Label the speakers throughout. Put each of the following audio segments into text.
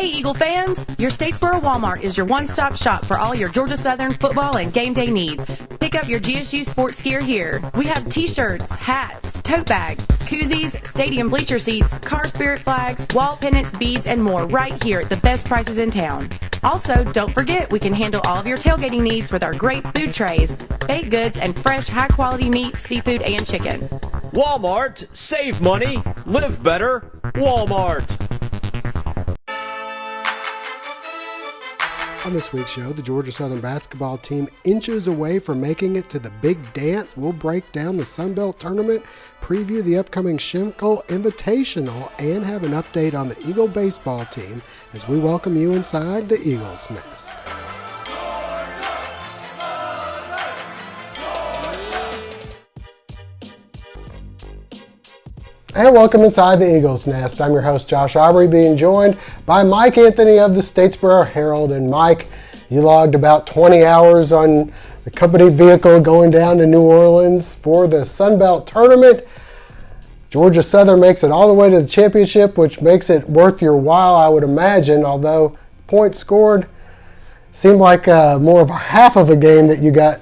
Speaker 1: Hey, Eagle fans! Your Statesboro Walmart is your one-stop shop for all your Georgia Southern football and game day needs. Pick up your GSU sports gear here. We have t-shirts, hats, tote bags, koozies, stadium bleacher seats, car spirit flags, wall pennants, beads, and more right here at the best prices in town. Also, don't forget we can handle all of your tailgating needs with our great food trays, baked goods, and fresh, high-quality meat, seafood, and chicken.
Speaker 2: Walmart. Save money. Live better. Walmart.
Speaker 3: On this week's show, the Georgia Southern basketball team inches away from making it to the big dance. We'll break down the Sun Belt tournament, preview the upcoming Schenkel Invitational, and have an update on the Eagle baseball team as we welcome you inside the Eagles Nest. And welcome inside the Eagles Nest. I'm your host, Josh Aubrey, being joined by Mike Anthony of the Statesboro Herald. And Mike, you logged about 20 hours on the company vehicle going down to New Orleans for the Sun Belt tournament. Georgia Southern makes it all the way to the championship, which makes it worth your while, I would imagine, although points scored seemed like more of a half of a game that you got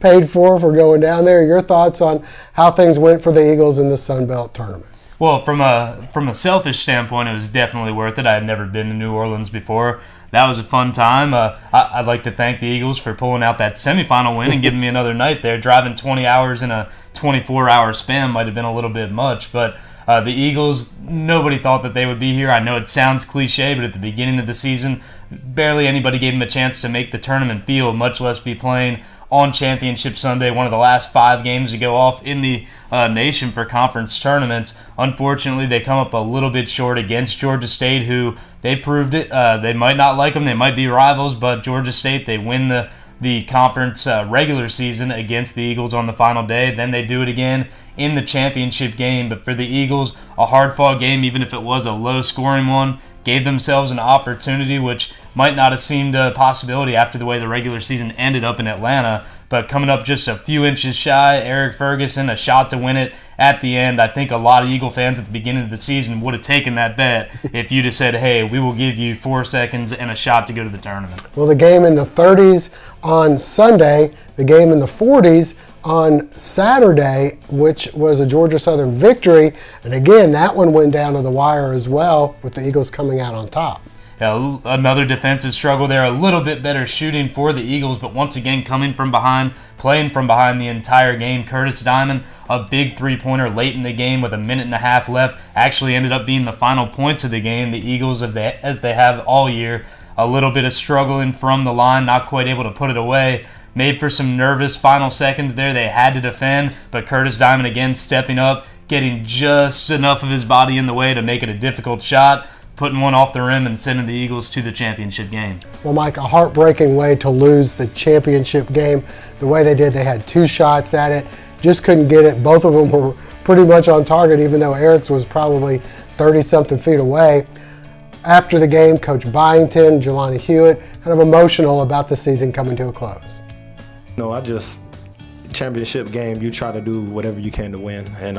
Speaker 3: paid for going down there. Your thoughts on how things went for the Eagles in the Sun Belt tournament?
Speaker 4: Well, from a selfish standpoint, it was definitely worth it. I had never been to New Orleans before. That was a fun time. I'd like to thank the Eagles for pulling out that semifinal win and giving me another night there. Driving 20 hours in a 24-hour span might have been a little bit much, but the Eagles, nobody thought that they would be here. I know it sounds cliche, but at the beginning of the season, barely anybody gave them a chance to make the tournament field, much less be playing on Championship Sunday, one of the last 5 games to go off in the nation for conference tournaments. Unfortunately, they come up a little bit short against Georgia State, who they proved it. They might not like them. They might be rivals, but Georgia State, they win the conference regular season against the Eagles on the final day. Then they do it again in the championship game. But for the Eagles, a hard-fought game, even if it was a low-scoring one, gave themselves an opportunity, which might not have seemed a possibility after the way the regular season ended up in Atlanta. But coming up just a few inches shy, Eric Ferguson, a shot to win it at the end. I think a lot of Eagle fans at the beginning of the season would have taken that bet if you'd have said, hey, we will give you 4 seconds and a shot to go to the tournament.
Speaker 3: Well, the game in the 30s on Sunday, the game in the 40s on Saturday, which was a Georgia Southern victory. And again, that one went down to the wire as well, with the Eagles coming out on top.
Speaker 4: Yeah, another defensive struggle there, a little bit better shooting for the Eagles, but once again coming from behind, playing from behind the entire game. Curtis Diamond, a big three-pointer late in the game with 1.5 minutes left, actually ended up being the final points of the game. The Eagles, as they have all year, a little bit of struggling from the line, not quite able to put it away. Made for some nervous final seconds there. They had to defend, but Curtis Diamond again stepping up, getting just enough of his body in the way to make it a difficult shot, putting one off the rim and sending the Eagles to the championship game.
Speaker 3: Well, Mike, a heartbreaking way to lose the championship game. The way they did, they had 2 shots at it, just couldn't get it. Both of them were pretty much on target, even though Eric's was probably 30-something feet away. After the game, Coach Byington, Jelani Hewitt, kind of emotional about the season coming to a close.
Speaker 5: No, championship game, you try to do whatever you can to win. And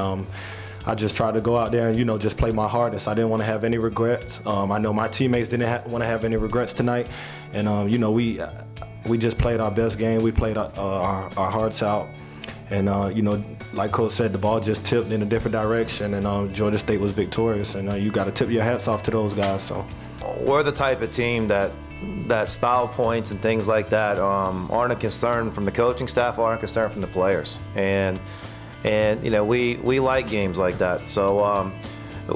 Speaker 5: I just tried to go out there and, just play my hardest. I didn't want to have any regrets. I know my teammates didn't want to have any regrets tonight. And, we just played our best game. We played our hearts out. And, like Coach said, the ball just tipped in a different direction. And Georgia State was victorious. And you got to tip your hats off to those guys. So
Speaker 6: we're the type of team that style points and things like that aren't a concern from the coaching staff, aren't a concern from the players. And we like games like that. So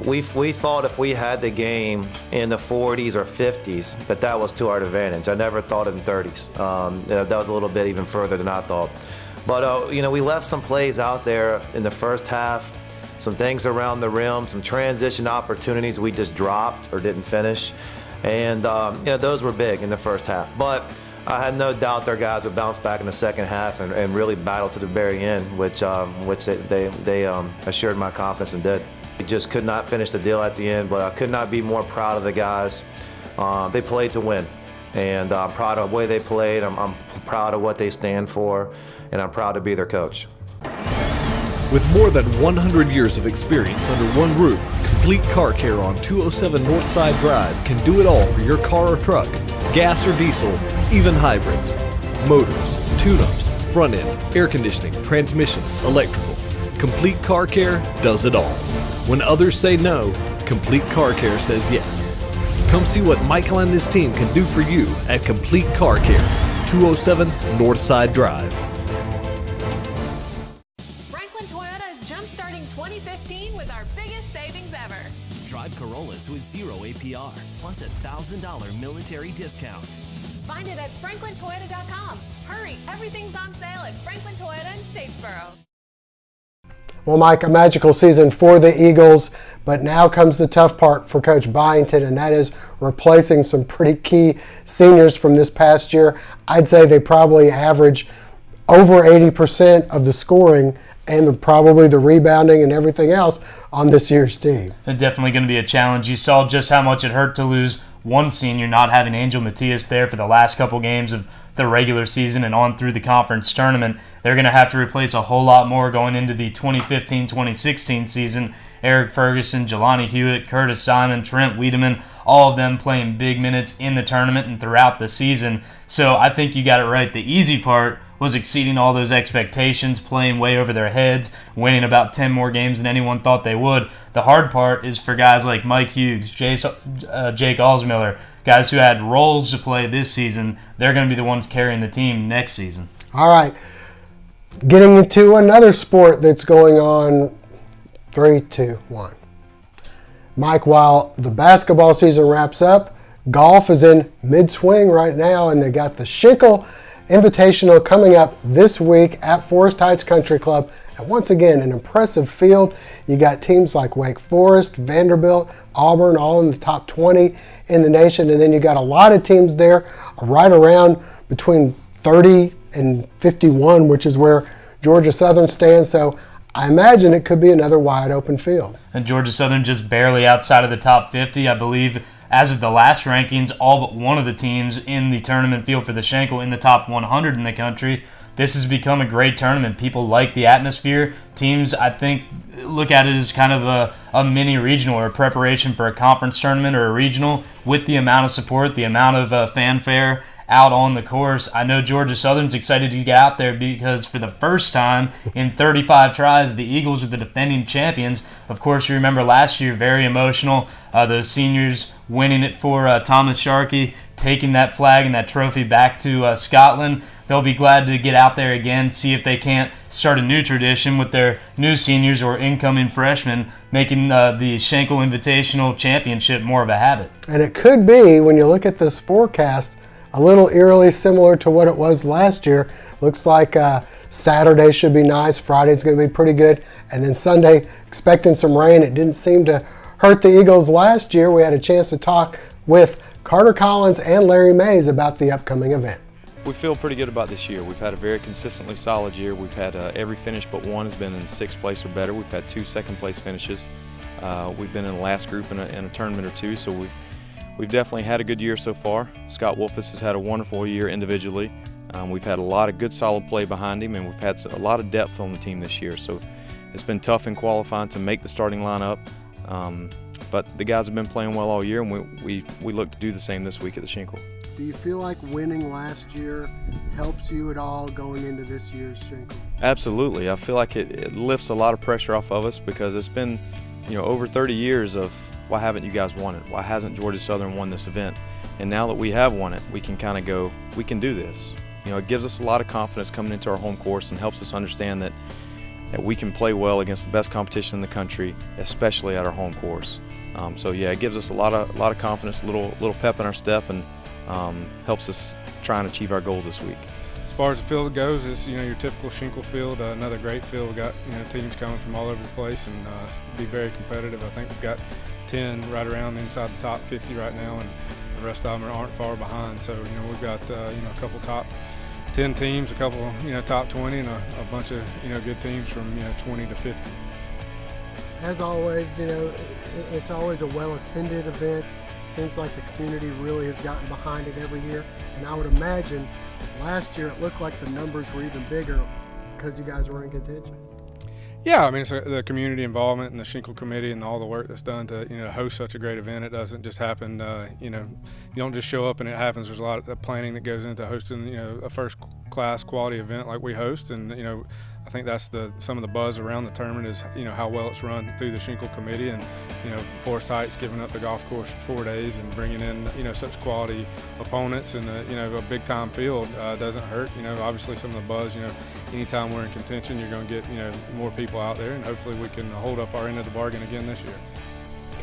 Speaker 6: we thought if we had the game in the 40s or 50s, that was to our advantage. I never thought in 30s. That was a little bit even further than I thought. But we left some plays out there in the first half, some things around the rim, some transition opportunities we just dropped or didn't finish. And those were big in the first half. But I had no doubt their guys would bounce back in the second half and really battle to the very end, which they assured my confidence and did. We just could not finish the deal at the end, but I could not be more proud of the guys. They played to win, and I'm proud of the way they played. I'm proud of what they stand for, and I'm proud to be their coach.
Speaker 7: With more than 100 years of experience under one roof, Complete Car Care on 207 Northside Drive can do it all for your car or truck, gas or diesel, even hybrids, motors, tune-ups, front end, air conditioning, transmissions, electrical. Complete Car Care does it all. When others say no, Complete Car Care says yes. Come see what Michael and his team can do for you at Complete Car Care, 207 Northside Drive.
Speaker 8: Franklin Toyota is jump-starting 2015 with our biggest savings ever.
Speaker 9: Drive Corollas with 0 APR plus $1,000 military discount.
Speaker 8: Find it at franklintoyota.com. Hurry, everything's on sale at Franklin Toyota in Statesboro.
Speaker 3: Well, Mike, a magical season for the Eagles, but now comes the tough part for Coach Byington, and that is replacing some pretty key seniors from this past year. I'd say they probably average over 80% of the scoring and probably the rebounding and everything else on this year's team.
Speaker 4: It's definitely going to be a challenge. You saw just how much it hurt to lose one senior, not having Angel Matias there for the last couple games of the regular season and on through the conference tournament. They're going to have to replace a whole lot more going into the 2015-2016 season. Eric Ferguson, Jelani Hewitt, Curtis Diamond, Trent Wiedemann, all of them playing big minutes in the tournament and throughout the season. So I think you got it right. The easy part was exceeding all those expectations, playing way over their heads, winning about 10 more games than anyone thought they would. The hard part is for guys like Mike Hughes, Jake Alsmiller, guys who had roles to play this season. They're going to be the ones carrying the team next season.
Speaker 3: All right. Getting into another sport that's going on. 3, 2, 1. Mike, while the basketball season wraps up, golf is in mid-swing right now, and they got the Schenkel Invitational coming up this week at Forest Heights Country Club. And once again, an impressive field. You got teams like Wake Forest, Vanderbilt, Auburn, all in the top 20 in the nation. And then you got a lot of teams there right around between 30 and 51, which is where Georgia Southern stands. So I imagine it could be another wide open field.
Speaker 4: And Georgia Southern just barely outside of the top 50. I believe as of the last rankings, all but one of the teams in the tournament field for the Schenkel in the top 100 in the country. This has become a great tournament. People like the atmosphere. Teams, I think, look at it as kind of a mini regional or a preparation for a conference tournament or a regional with the amount of support, the amount of fanfare out on the course. I know Georgia Southern's excited to get out there because for the first time in 35 tries, the Eagles are the defending champions. Of course, you remember last year, very emotional. Those seniors winning it for Thomas Sharkey, taking that flag and that trophy back to Scotland. They'll be glad to get out there again, see if they can't start a new tradition with their new seniors or incoming freshmen, making the Schenkel Invitational Championship more of a habit.
Speaker 3: And it could be, when you look at this forecast, a little eerily similar to what it was last year. Looks like Saturday should be nice, Friday's going to be pretty good, and then Sunday, expecting some rain. It didn't seem to hurt the Eagles last year. We had a chance to talk with Carter Collins and Larry Mays about the upcoming event.
Speaker 10: We feel pretty good about this year. We've had a very consistently solid year. We've had every finish but one has been in 6th place or better. We've had 2 second-place finishes. We've been in the last group in a tournament or two, so we've definitely had a good year so far. Scott Wolfus has had a wonderful year individually. We've had a lot of good solid play behind him, and we've had a lot of depth on the team this year. So it's been tough in qualifying to make the starting lineup. But the guys have been playing well all year, and we look to do the same this week at the Schenkel.
Speaker 3: Do you feel like winning last year helps you at all going into this year's Schenkel?
Speaker 10: Absolutely. I feel like it lifts a lot of pressure off of us because it's been, over 30 years of why haven't you guys won it? Why hasn't Georgia Southern won this event? And now that we have won it, we can kind of go, we can do this. It gives us a lot of confidence coming into our home course and helps us understand that we can play well against the best competition in the country, especially at our home course. So yeah, it gives us a lot of confidence, a little pep in our step, and helps us try and achieve our goals this week.
Speaker 11: As far as the field goes, it's your typical Schenkel field, another great field. We've got teams coming from all over the place, and be very competitive. I think we've got 10 right around inside the top 50 right now, and the rest of them aren't far behind. So we've got a couple top 10 teams, a couple top 20, and a bunch of good teams from 20 to 50.
Speaker 3: As always, it's always a well-attended event. Seems like the community really has gotten behind it every year, and I would imagine last year it looked like the numbers were even bigger because you guys were in contention.
Speaker 11: Yeah, I mean, it's the community involvement and the Schenkel committee and all the work that's done to host such a great event. It doesn't just happen. You don't just show up and it happens. There's a lot of planning that goes into hosting a first-class quality event like we host, and I think that's some of the buzz around the tournament is how well it's run through the Schenkel committee, and Forest Heights giving up the golf course for 4 days and bringing in such quality opponents and a big time field doesn't hurt. Obviously some of the buzz. Anytime we're in contention, you're going to get more people out there, and hopefully we can hold up our end of the bargain again this year.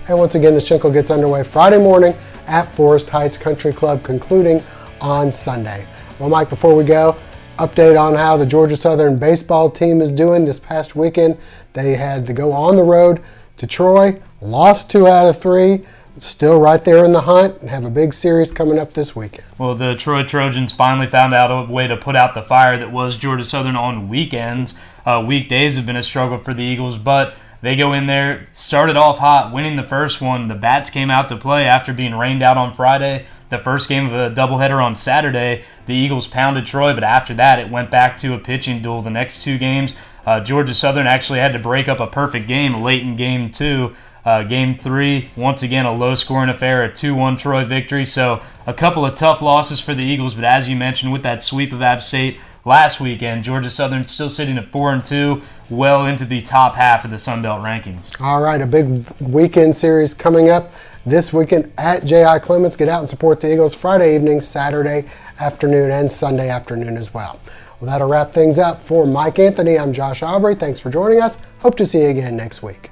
Speaker 3: And once again, the Schenkel gets underway Friday morning at Forest Heights Country Club, concluding on Sunday. Well, Mike, before we go, update on how the Georgia Southern baseball team is doing. This past weekend, they had to go on the road to Troy, lost 2 out of 3, still right there in the hunt, and have a big series coming up this weekend.
Speaker 4: Well, the Troy Trojans finally found out a way to put out the fire that was Georgia Southern on weekends. Weekdays have been a struggle for the Eagles, but they go in there, started off hot, winning the first one. The bats came out to play after being rained out on Friday. The first game of a doubleheader on Saturday, the Eagles pounded Troy, but after that it went back to a pitching duel. The next 2 games, Georgia Southern actually had to break up a perfect game late in Game 2. Game 3, once again, a low-scoring affair, a 2-1 Troy victory. So a couple of tough losses for the Eagles, but as you mentioned, with that sweep of App State last weekend, Georgia Southern still sitting at 4-2, well into the top half of the Sun Belt rankings.
Speaker 3: All right, a big weekend series coming up this weekend at J.I. Clements. Get out and support the Eagles Friday evening, Saturday afternoon, and Sunday afternoon as well. Well, that'll wrap things up. For Mike Anthony, I'm Josh Aubrey. Thanks for joining us. Hope to see you again next week.